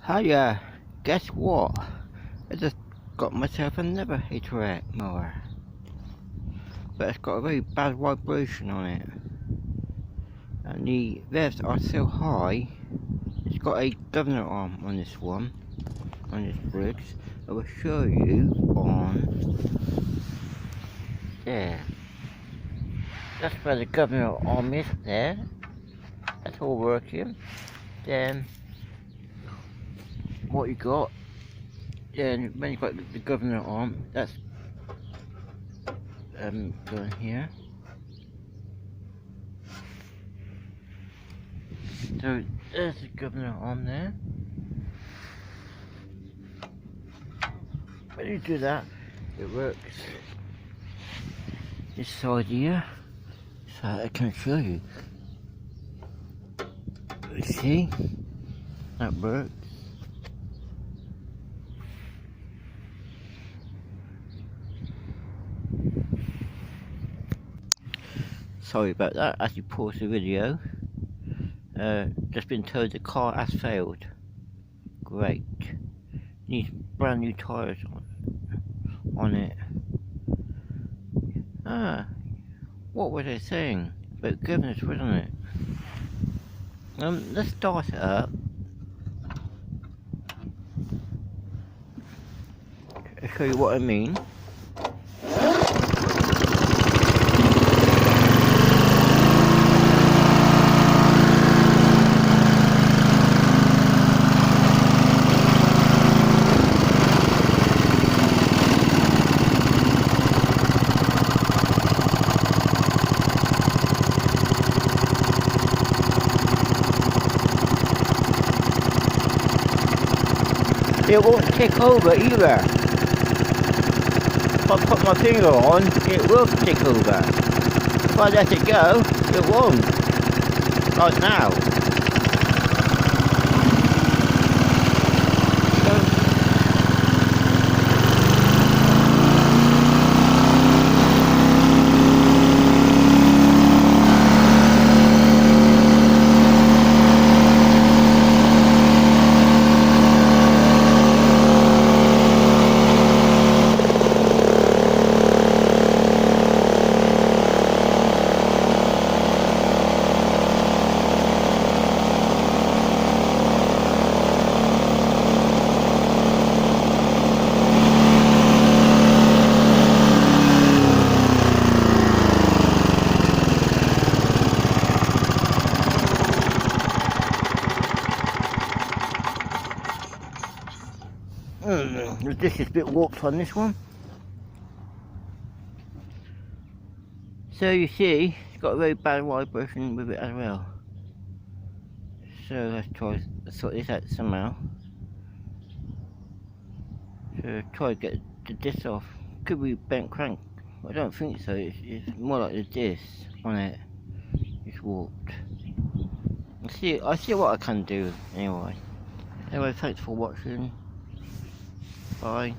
Hiya, guess what? I just got myself another Hayterette mower, but it's got a very bad vibration on it, and the revs are so high. It's got a governor arm on this one, on this Briggs. I will show you on there. That's where the governor arm is there. That's all working. Then what you got, then when you've got the governor arm, that's going here. So there's the governor arm there. When you do that, it works this side here, so I can show you. You see, that works. Sorry about that, as you pause the video. Just been told the car has failed. Great. Needs brand new tyres on it. What was I saying? About goodness, wasn't it? Let's start it up. I'll show you what I mean. It won't tick over either. If I put my finger on, it will tick over. If I let it go, it won't. Like now. The disc is a bit warped on this one. So you see, it's got a very bad vibration with it as well. So let's try to sort this out somehow. So try to get the disc off. Could be bent crank. I don't think so. It's more like the disc on it. It's warped. I see what I can do anyway. Anyway, thanks for watching. Bye.